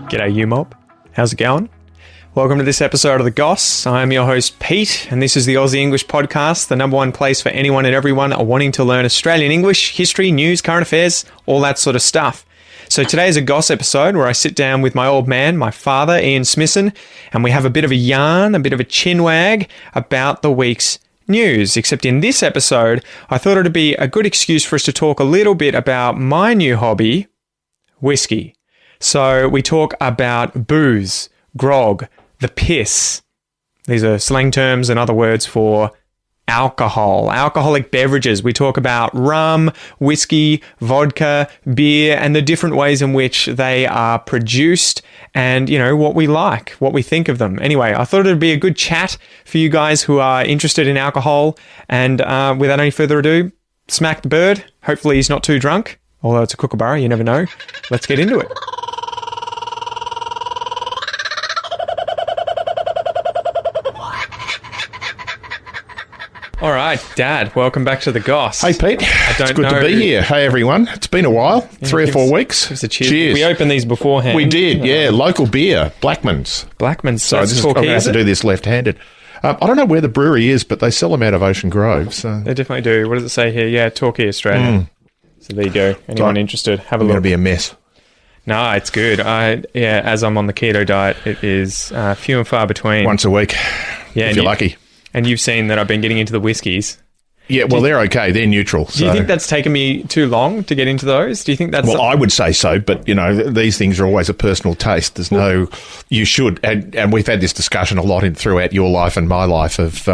G'day, U-Mob. How's it going? Welcome to this episode of the Goss. I'm your host, Pete, and this is the Aussie English Podcast, the number one place for anyone and everyone wanting to learn Australian English, history, news, current affairs, all that sort of stuff. So today is a Goss episode where I sit down with my old man, my father, Ian Smissen, and we have a bit of a yarn, a bit of a chinwag about the week's news. Except in this episode, I thought it would be a good excuse for us to talk a little bit about my new hobby, whiskey. So we talk about booze, grog, the piss. These are slang terms and other words for alcohol, alcoholic beverages. We talk about rum, whiskey, vodka, beer, and the different ways in which they are produced and, you know, what we like, what we think of them. Anyway, I thought it would be a good chat for you guys who are interested in alcohol. And without any further ado, smack the bird. Hopefully he's not too drunk, although it's a kookaburra, you never know. Let's get into it. All right, Dad, welcome back to the Goss. Hey, Pete. It's good to be here. Hey, everyone. It's been a while, 3 or 4 weeks. Give us a cheers. We opened these beforehand. We did, yeah. Local beer, Blackman's. Blackman's. So I'm going to have to do this left-handed. I don't know where the brewery is, but they sell them out of Ocean Grove. So. They definitely do. What does it say here? Yeah, Torquay, Australia. So there you go. Anyone interested, have a look. It's going to be a mess. No, it's good. As I'm on the keto diet, it is few and far between. Once a week, if you're lucky. And you've seen that I've been getting into the whiskies. Yeah, well, they're okay. They're neutral. Do you think that's taken me too long to get into those? Do you think that's... Well, I would say so, but, you know, these things are always a personal taste. There's no... You should, and we've had this discussion a lot throughout your life and my life of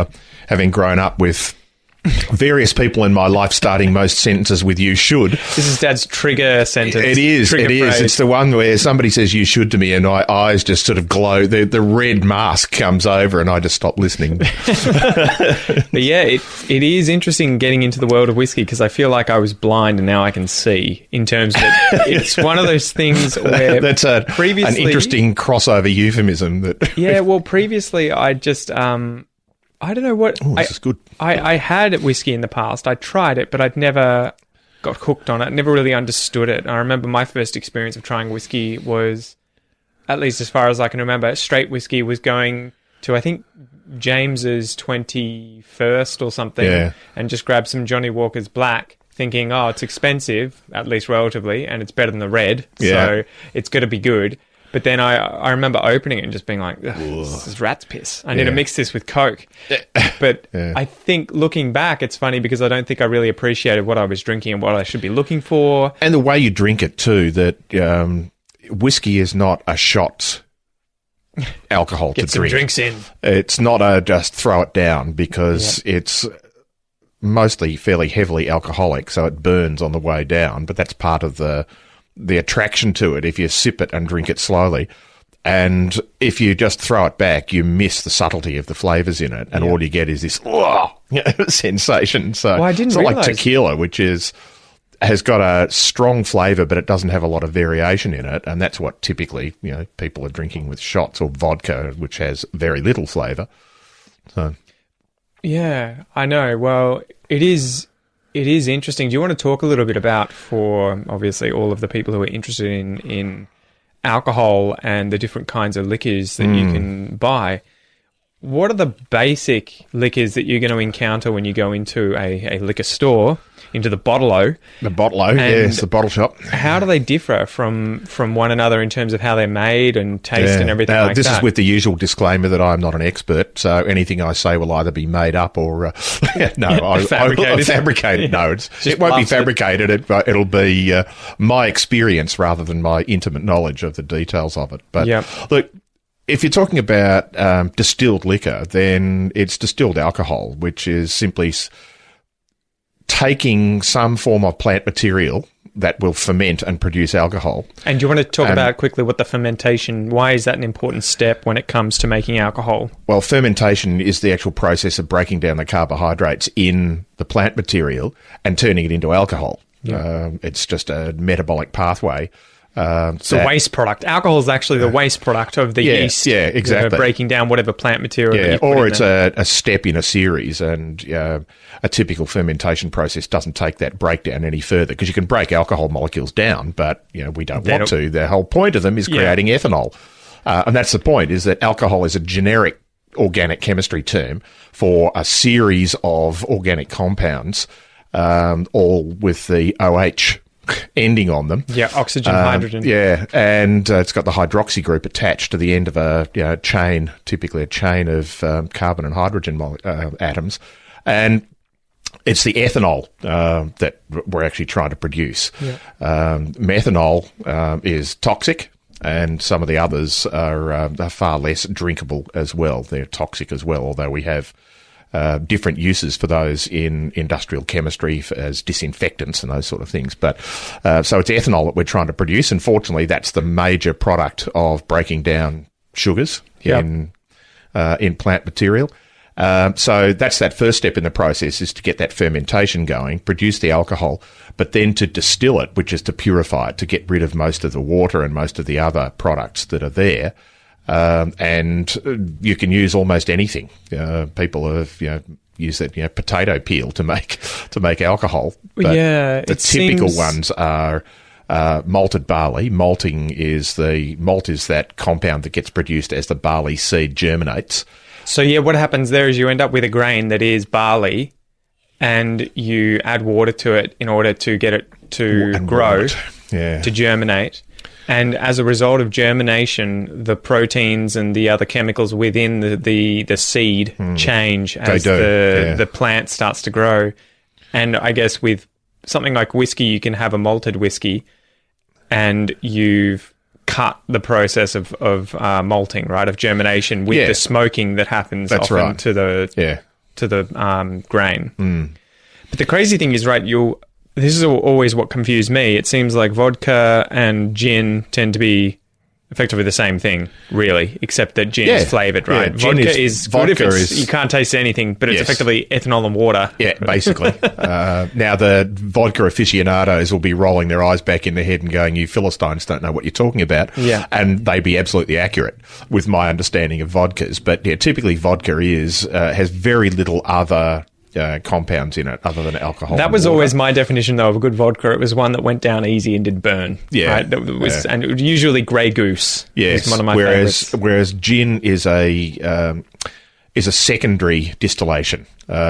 having grown up with various people in my life starting most sentences with "you should." This is Dad's trigger sentence. It is. Phrase. It's the one where somebody says "you should" to me, and my eyes just sort of glow. The red mask comes over, and I just stop listening. But yeah, it is interesting getting into the world of whiskey because I feel like I was blind and now I can see. In terms of it's one of those things where that's an interesting crossover euphemism. That yeah. Well, previously I just I don't know what... this is good. I had whiskey in the past. I tried it, but I'd never got hooked on it. Never really understood it. I remember my first experience of trying whiskey was, at least as far as I can remember, straight whiskey was going to, I think, James's 21st or something, and just grabbed some Johnny Walker's Black, thinking, oh, it's expensive, at least relatively, and it's better than the red, so it's going to be good. But then I remember opening it and just being like, this is rat's piss. I need to mix this with Coke. But I think looking back, it's funny because I don't think I really appreciated what I was drinking and what I should be looking for. And the way you drink it too, that whiskey is not a shot alcohol to drink. Get some drinks in. It's not a just throw it down because it's mostly fairly heavily alcoholic, so it burns on the way down. But that's part of the attraction to it if you sip it and drink it slowly. And if you just throw it back, you miss the subtlety of the flavours in it, and all you get is this sensation. So it's not like tequila, which has got a strong flavour, but it doesn't have a lot of variation in it, and that's what typically people are drinking with shots, or vodka, which has very little flavour. So yeah, I know. Well, it is interesting. Do you want to talk a little bit about, for obviously all of the people who are interested in alcohol and the different kinds of liquors that you can buy, what are the basic liquors that you're going to encounter when you go into a liquor store, into the bottle-o? The bottle-o, yes, the bottle shop. How do they differ from one another in terms of how they're made and taste and everything like that? This is with the usual disclaimer that I'm not an expert, so anything I say will either be made up or... fabricated. No, it won't be fabricated. It'll be my experience rather than my intimate knowledge of the details of it. But look, if you're talking about distilled liquor, then it's distilled alcohol, which is simply taking some form of plant material that will ferment and produce alcohol. And do you want to talk about quickly what the fermentation, why is that an important step when it comes to making alcohol? Well, fermentation is the actual process of breaking down the carbohydrates in the plant material and turning it into alcohol. It's just a metabolic pathway It's a waste product. Alcohol is actually the waste product of the yeast. Yeah, exactly. Breaking down whatever plant material. Yeah, that you put or in it's there. a step in a series, and a typical fermentation process doesn't take that breakdown any further, because you can break alcohol molecules down, but we don't want to. The whole point of them is creating ethanol, and that's the point. Is that alcohol is a generic organic chemistry term for a series of organic compounds, all with the OH ending on them. Yeah, oxygen, hydrogen. Yeah, and it's got the hydroxy group attached to the end of a chain, typically a chain of carbon and hydrogen atoms. And it's the ethanol that we're actually trying to produce. Yeah. Methanol is toxic, and some of the others are far less drinkable as well. They're toxic as well, although we have different uses for those in industrial chemistry as disinfectants and those sort of things. But so it's ethanol that we're trying to produce, and fortunately that's the major product of breaking down sugars in plant material. So that's that first step in the process, is to get that fermentation going, produce the alcohol, but then to distill it, which is to purify it, to get rid of most of the water and most of the other products that are there. And you can use almost anything. People have used that potato peel to make alcohol. But the typical ones are malted barley. Malt is that compound that gets produced as the barley seed germinates. So what happens there is you end up with a grain that is barley, and you add water to it in order to get it to grow, to germinate. And as a result of germination, the proteins and the other chemicals within the seed change as the plant starts to grow. And I guess with something like whiskey, you can have a malted whiskey, and you've cut the process of malting, right, of germination with the smoking that happens to the grain. But the crazy thing is, right, this is always what confused me. It seems like vodka and gin tend to be effectively the same thing, really, except that gin is flavoured, right? Yeah, vodka is good if you can't taste anything, but it's effectively ethanol and water. Yeah, basically. Now, the vodka aficionados will be rolling their eyes back in their head and going, "You Philistines don't know what you're talking about." Yeah. And they'd be absolutely accurate with my understanding of vodkas. But typically vodka has very little other compounds in it other than alcohol. That was always my definition, though, of a good vodka. It was one that went down easy and did burn. Yeah. Right? And it was usually Grey Goose. Yes. Is one of my favourites. Whereas gin is a secondary distillation.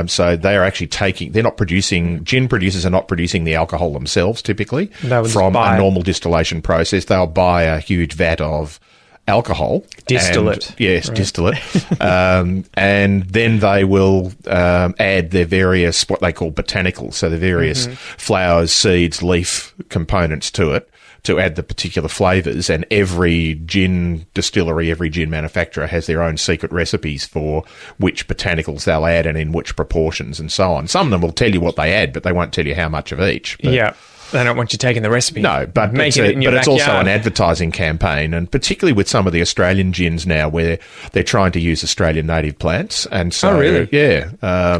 So they are actually gin producers are not producing the alcohol themselves typically from a normal distillation process. They'll buy a huge vat of alcohol. Distillate. Distillate. And then they will add their various, what they call botanicals, so the various flowers, seeds, leaf components to it to add the particular flavours. And every gin distillery, every gin manufacturer has their own secret recipes for which botanicals they'll add and in which proportions and so on. Some of them will tell you what they add, but they won't tell you how much of each. But they don't want you taking the recipe. No, but it's also an advertising campaign, and particularly with some of the Australian gins now, where they're trying to use Australian native plants. And so, yeah,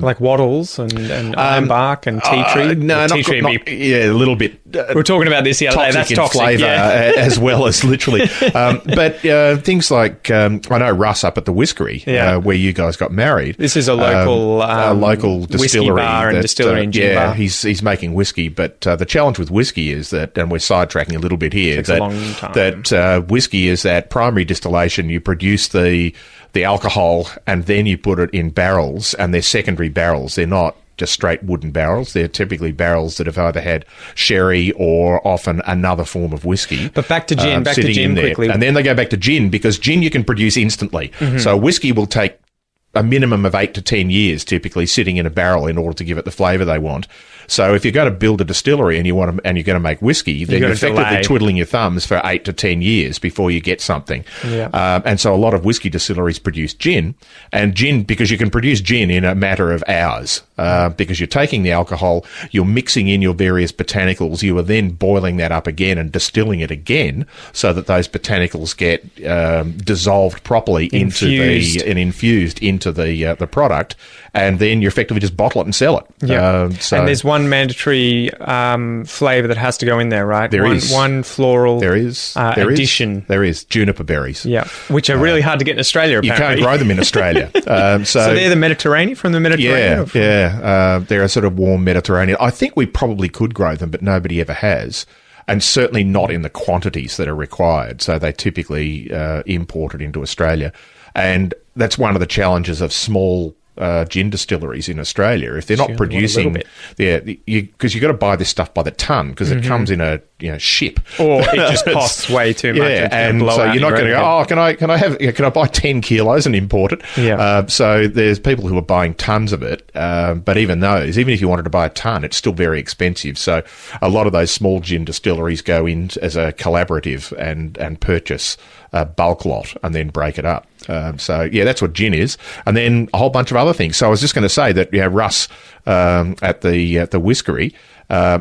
like wattles and ironbark and tea tree. No, a little bit. We were talking about this the other day. That's toxic flavour as well as literally. But things like I know Russ up at the Whiskery, where you guys got married. This is a local distillery bar and distillery and gin bar. He's making whiskey, but the challenge with whiskey is that, and we're sidetracking a little bit here, that whiskey is that primary distillation. You produce the alcohol and then you put it in barrels, and they're secondary barrels. They're not just straight wooden barrels. They're typically barrels that have either had sherry or often another form of whiskey. But back to gin quickly. And then they go back to gin, because gin you can produce instantly. So whiskey will take a minimum of 8 to 10 years typically sitting in a barrel in order to give it the flavour they want. So if you're going to build a distillery and you're going to make whiskey, then you're effectively twiddling your thumbs for 8 to 10 years before you get something. Yeah. And so a lot of whiskey distilleries produce gin, because you can produce gin in a matter of hours. because you're taking the alcohol, you're mixing in your various botanicals, you are then boiling that up again and distilling it again so that those botanicals get dissolved properly infused into the product, and then you effectively just bottle it and sell it. Yeah. And there's one mandatory flavour that has to go in there, right? There is one floral addition. There is juniper berries. Yeah, which are really hard to get in Australia, apparently. You can't grow them in Australia. So they're the Mediterranean, from the Mediterranean? They're a sort of warm Mediterranean. I think we probably could grow them, but nobody ever has. And certainly not in the quantities that are required. So they typically import it into Australia. And that's one of the challenges of small gin distilleries in Australia. If they're not producing, because you've got to buy this stuff by the ton, because it comes in a ship, or it just costs way too much. Yeah, and so you're not going to go, can I buy 10 kilos and import it? Yeah. So there's people who are buying tons of it, but even if you wanted to buy a ton, it's still very expensive. So a lot of those small gin distilleries go in as a collaborative and purchase a bulk lot and then break it up. That's what gin is, and then a whole bunch of other things. So I was just going to say that Russ at the whiskery,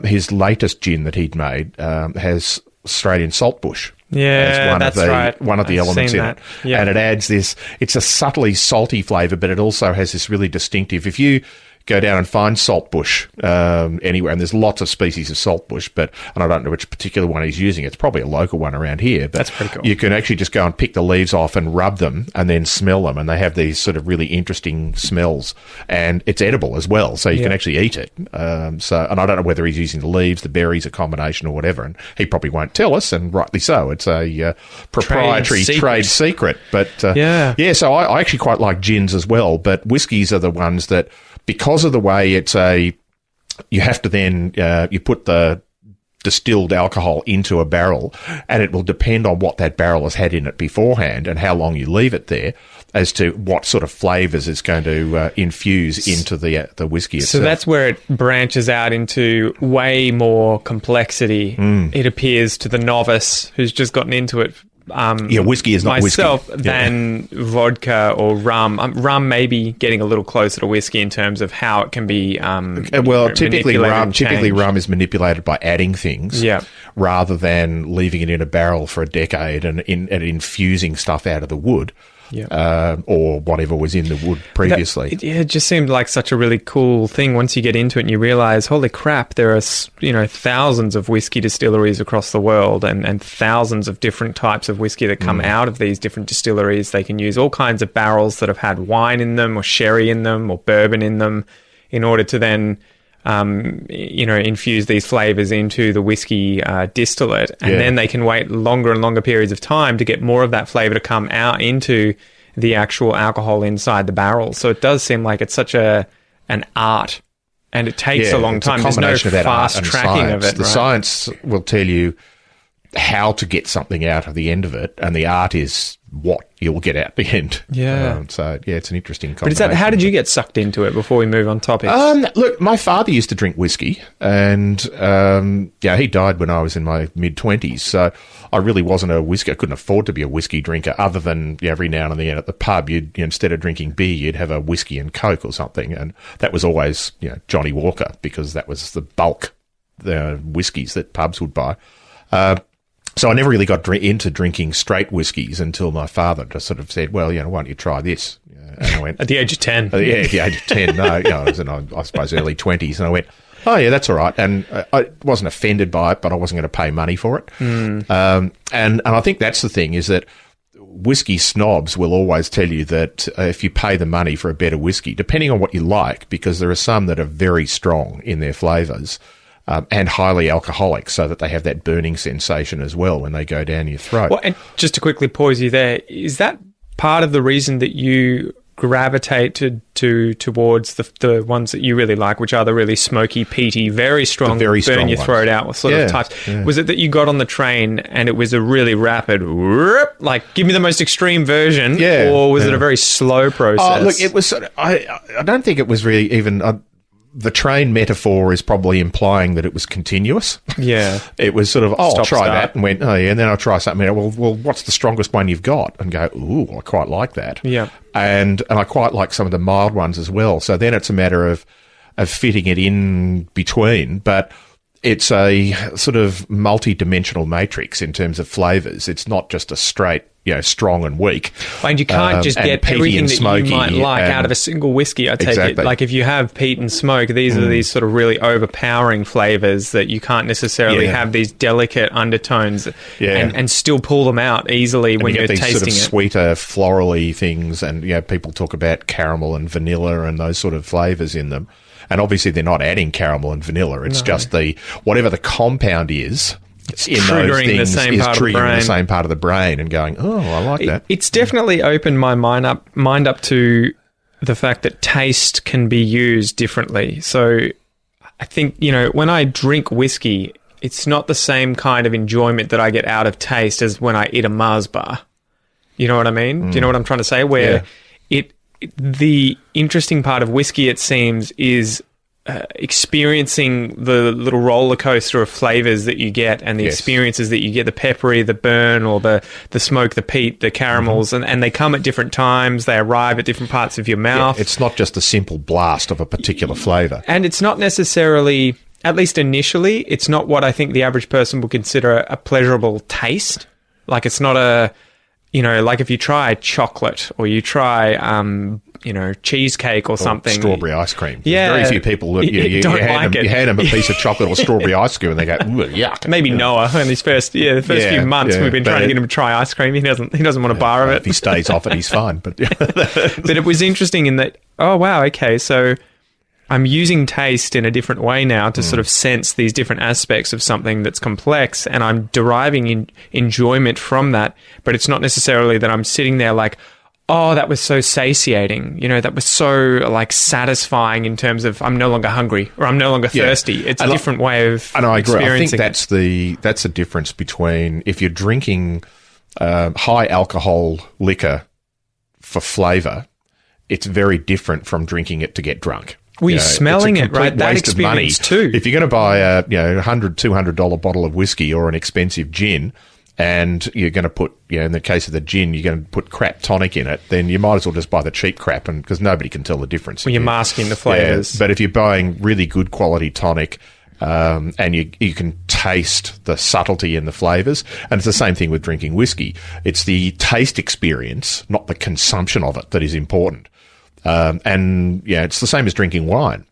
his latest gin that he'd made has Australian saltbush. Yeah, that's right. One of the elements in it, and it adds this. It's a subtly salty flavour, but it also has this really distinctive. If you go down and find saltbush anywhere, and there's lots of species of saltbush, and I don't know which particular one he's using. It's probably a local one around here, but that's pretty cool. You can actually just go and pick the leaves off and rub them and then smell them, and they have these sort of really interesting smells, and it's edible as well, so you can actually eat it. And I don't know whether he's using the leaves, the berries, a combination or whatever, and he probably won't tell us, and rightly so. It's a proprietary trade secret. But so I actually quite like gins as well, but whiskies are the ones that, because of the way you have to then, you put the distilled alcohol into a barrel, and it will depend on what that barrel has had in it beforehand and how long you leave it there as to what sort of flavours it's going to infuse into the whiskey itself. So that's where it branches out into way more complexity, it appears, to the novice who's just gotten into it. Whiskey is not myself whiskey. Than vodka or rum. Rum may be getting a little closer to whiskey in terms of how it can be. Typically rum is manipulated by adding things, rather than leaving it in a barrel for a decade and infusing stuff out of the wood. Or whatever was in the wood previously. It just seemed like such a really cool thing once you get into it and you realise, holy crap, there are thousands of whiskey distilleries across the world and thousands of different types of whiskey that come out of these different distilleries. They can use all kinds of barrels that have had wine in them or sherry in them or bourbon in them in order to then infuse these flavours into the whiskey distillate, and then they can wait longer and longer periods of time to get more of that flavour to come out into the actual alcohol inside the barrel. So it does seem like it's such an art, and it takes a long time. There's no fast tracking of it. The science will tell you how to get something out of the end of it, and the art is what you'll get out the end. It's an interesting combination. But how did you get sucked into it before we move on topics? Look, my father used to drink whiskey, and he died when I was in my mid-20s, so I really wasn't a whiskey. I couldn't afford to be a whiskey drinker, other than every now and then at the pub, you'd instead of drinking beer, you'd have a whiskey and Coke or something, and that was always Johnny Walker, because that was the bulk the whiskies that pubs would buy. So I never really got into drinking straight whiskies until my father just sort of said, well, why don't you try this? And I went... At the age of 10. At the age of 10, no. I was in, I suppose, early 20s. And I went, oh, yeah, that's all right. And I wasn't offended by it, but I wasn't going to pay money for it. And I think that's the thing, is that whiskey snobs will always tell you that if you pay the money for a better whiskey, depending on what you like, because there are some that are very strong in their flavours, and highly alcoholic, so that they have that burning sensation as well when they go down your throat. Well, and just to quickly pause you there, is that part of the reason that you gravitate towards the ones that you really like, which are the really smoky, peaty, very strong burn your throat out sort of types? Yeah. Was it that you got on the train and it was a really rapid, like, give me the most extreme version, or was it a very slow process? Look, it was sort of, I don't think it was really even... the train metaphor is probably implying that it was continuous. Yeah. It was sort of, I'll try that, and went, and then I'll try something. Well, what's the strongest one you've got? And go, ooh, I quite like that. Yeah. And I quite like some of the mild ones as well. So then it's a matter of, fitting it in between, but it's a sort of multi-dimensional matrix in terms of flavours. It's not just a straight, strong and weak. And you can't just get everything that you might like out of a single whiskey, I take it. Like if you have peat and smoke, these are these sort of really overpowering flavours that you can't necessarily have these delicate undertones and still pull them out easily when you're tasting sort of sweeter, florally things, and people talk about caramel and vanilla and those sort of flavours in them. And obviously they're not adding caramel and vanilla. It's just whatever the compound is in those things is triggering the same part of the brain and going, oh, I like that. It's definitely opened my mind up to the fact that taste can be used differently. So I think, when I drink whiskey, it's not the same kind of enjoyment that I get out of taste as when I eat a Mars bar. You know what I mean? Do you know what I'm trying to say? Where the interesting part of whiskey, it seems, is experiencing the little roller coaster of flavors that you get and the experiences that you get, the peppery, the burn, or the smoke, the peat, the caramels, and they come at different times. They arrive at different parts of your mouth. Yeah, it's not just a simple blast of a particular flavor. And it's not necessarily, at least initially, it's not what I think the average person would consider a pleasurable taste. Like it's not a... like if you try chocolate or you try, cheesecake or something. Strawberry ice cream. Yeah. Very few people that you hand them a piece of chocolate or strawberry ice cream and they go, yuck. Maybe Noah in his first few months we've been trying to get him to try ice cream. He doesn't want a bar of it. If he stays off it, he's fine. But but it was interesting in that, oh wow, okay, so I'm using taste in a different way now to sort of sense these different aspects of something that's complex, and I'm deriving enjoyment from that, but it's not necessarily that I'm sitting there like, oh, that was so satiating, that was so satisfying in terms of I'm no longer hungry or I'm no longer thirsty. It's a different way of I agree. experiencing I think that's the difference between if you're drinking high alcohol liquor for flavour, it's very different from drinking it to get drunk. Well, you're smelling it, right? That experience too. If you're going to buy a $100, $200 bottle of whiskey or an expensive gin, and you're going to put, in the case of the gin, you're going to put crap tonic in it, then you might as well just buy the cheap crap, and because nobody can tell the difference. Well, you're masking the flavours. But if you're buying really good quality tonic, and you can taste the subtlety in the flavours, and it's the same thing with drinking whiskey. It's the taste experience, not the consumption of it, that is important. It's the same as drinking wine.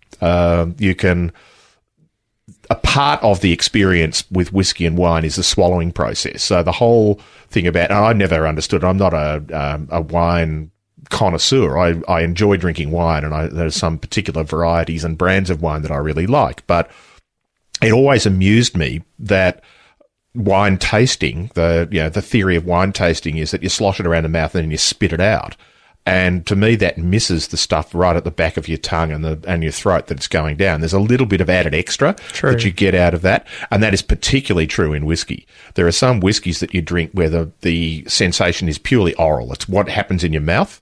A part of the experience with whiskey and wine is the swallowing process. So the whole thing about, and I never understood, I'm not a wine connoisseur. I enjoy drinking wine, and there's some particular varieties and brands of wine that I really like, but it always amused me that wine tasting, the theory of wine tasting is that you slosh it around the mouth and then you spit it out. And to me, that misses the stuff right at the back of your tongue and your throat that it's going down. There's a little bit of added extra that you get out of that, and that is particularly true in whiskey. There are some whiskies that you drink where the sensation is purely oral. It's what happens in your mouth,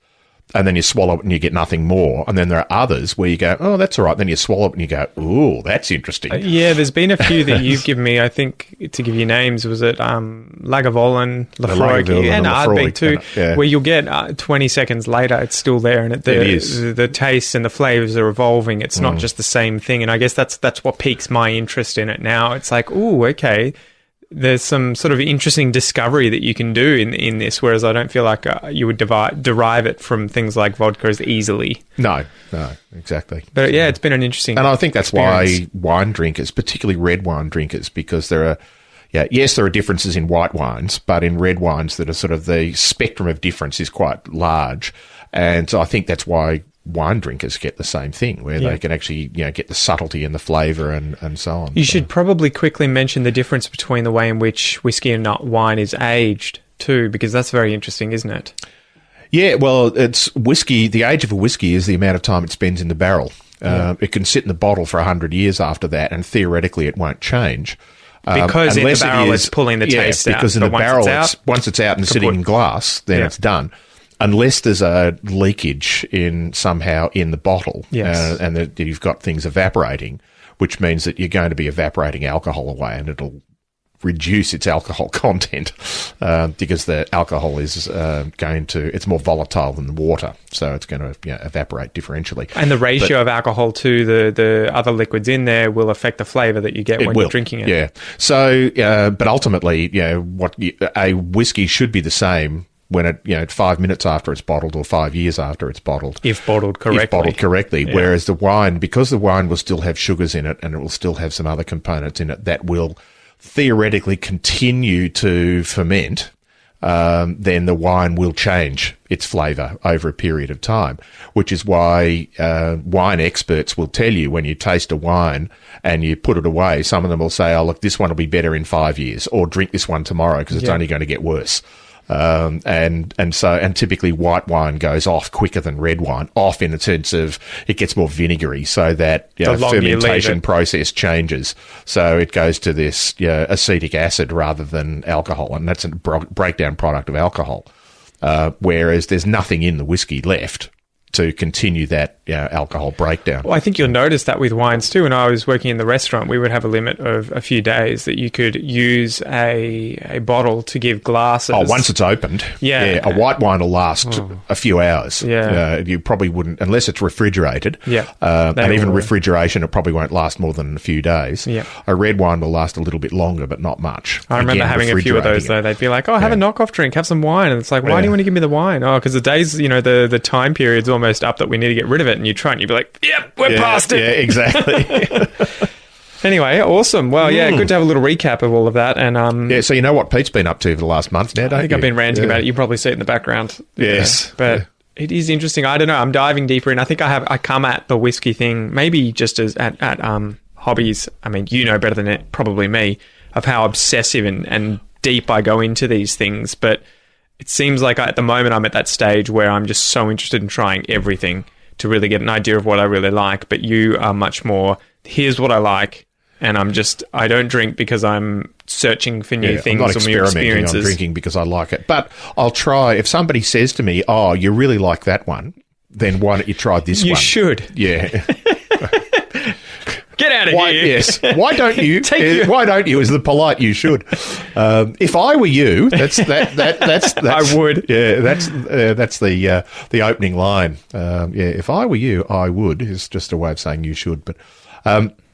and then you swallow it and you get nothing more. And then there are others where you go, oh, that's all right. Then you swallow it and you go, ooh, that's interesting. There's been a few that you've given me, I think, to give you names, was it Lagavulin, Lafroig, and Ardbeg too, where you'll get 20 seconds later, it's still there, and the tastes and the flavours are evolving. It's not just the same thing. And I guess that's what piques my interest in it now. It's like, ooh, okay, there's some sort of interesting discovery that you can do in this, whereas I don't feel like you would derive it from things like vodka as easily. No, exactly. But it's been an interesting and I think that's why wine drinkers, particularly red wine drinkers, because there are differences in white wines, but in red wines that are sort of the spectrum of difference is quite large. And so I think that's why wine drinkers get the same thing, where they can actually get the subtlety and the flavour and so on. You should probably quickly mention the difference between the way in which whiskey and wine is aged too, because that's very interesting, isn't it? Yeah, well, it's whiskey. The age of a whiskey is the amount of time it spends in the barrel. It can sit in the bottle for 100 years after that, and theoretically it won't change. Because in the barrel it's pulling the taste out. Because in the barrel, once it's out and sitting in glass, then it's done. Unless there's a leakage somehow in the bottle, and that you've got things evaporating, which means that you're going to be evaporating alcohol away, and it'll reduce its alcohol content because the alcohol is it's more volatile than the water, so it's going to evaporate differentially. And the ratio of alcohol to the other liquids in there will affect the flavour that you get when you're drinking it. Yeah. So, but ultimately, a whiskey should be the same when 5 minutes after it's bottled or 5 years after it's bottled. If bottled correctly. Yeah. Whereas the wine, because the wine will still have sugars in it and it will still have some other components in it that will theoretically continue to ferment, then the wine will change its flavour over a period of time, which is why wine experts will tell you when you taste a wine and you put it away, some of them will say, oh, look, this one will be better in 5 years, or drink this one tomorrow because it's only going to get worse. And typically white wine goes off quicker than red wine, off in the sense of it gets more vinegary, so that fermentation process changes. So it goes to this acetic acid rather than alcohol, and that's a breakdown product of alcohol. Whereas there's nothing in the whiskey left to continue that alcohol breakdown. Well, I think you'll notice that with wines too. When I was working in the restaurant, we would have a limit of a few days that you could use a bottle to give glasses. Oh, once it's opened. Yeah. A white wine will last a few hours. Yeah. You probably wouldn't, unless it's refrigerated. Yeah. And even refrigeration, it probably won't last more than a few days. Yeah. A red wine will last a little bit longer, but not much. I remember having a few of those though. They'd be like, oh, have a knockoff drink, have some wine. And it's like, why do you want to give me the wine? Oh, because the days, the time period's almost up that we need to get rid of it. And you try and you'd be like, yep, we're past it. Yeah, exactly. Anyway, awesome. Well, good to have a little recap of all of that. And so you know what Pete's been up to for the last month now, don't you? I think I've been ranting about it. You probably see it in the background. Yes. But it is interesting. I don't know. I'm diving deeper in. I think I come at the whiskey thing maybe just as at hobbies. I mean, you know better than it, probably me, of how obsessive and deep I go into these things. But it seems like at the moment I'm at that stage where I'm just so interested in trying everything to really get an idea of what I really like. But you are much more, here's what I like, and I don't drink because I'm searching for new things or new experiences. I'm drinking because I like it. But I'll try, if somebody says to me, oh, you really like that one, then why don't you try this one? You should. Yeah. Get out of here. Yes. Why don't you? Why don't you? Is the polite you should. If I were you, that's I would. Yeah, that's the opening line. If I were you, I would is just a way of saying you should. But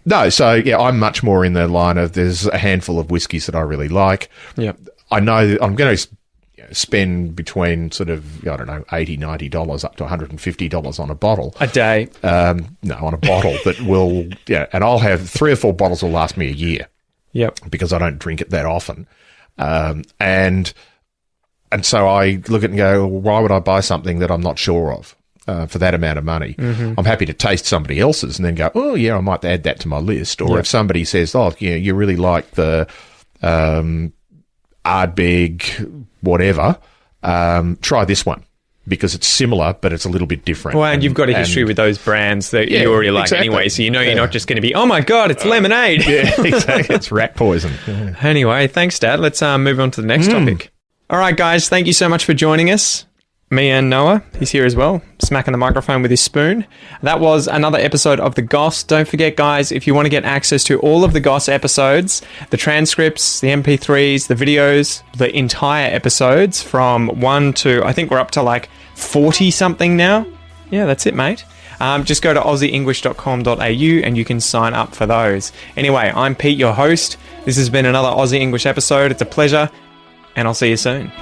no, so I'm much more in the line of there's a handful of whiskies that I really like. Yeah, I know that I'm going to spend between sort of, $80, $90 up to $150 on a bottle. A day? No, on a bottle that will, and I'll have 3 or 4 bottles will last me a year. Yep. Because I don't drink it that often. And so I look at it and go, well, why would I buy something that I'm not sure of for that amount of money? Mm-hmm. I'm happy to taste somebody else's and then go, oh, yeah, I might add that to my list. Or if somebody says, oh, you really like the Ardbeg whatever, try this one because it's similar, but it's a little bit different. Well, and you've got a history with those brands that you already like anyway, so you're not just going to be, oh my God, it's lemonade. Yeah, exactly. It's rat poison. Yeah. Anyway, thanks, Dad. Let's move on to the next topic. All right, guys, thank you so much for joining us. Me and Noah, he's here as well, smacking the microphone with his spoon. That was another episode of the Goss. Don't forget, guys, if you want to get access to all of the Goss episodes, the transcripts, the MP3s, the videos, the entire episodes from 1 to, I think we're up to like 40-something now. Yeah, that's it, mate. Just go to aussieenglish.com.au and you can sign up for those. Anyway, I'm Pete, your host. This has been another Aussie English episode. It's a pleasure, and I'll see you soon.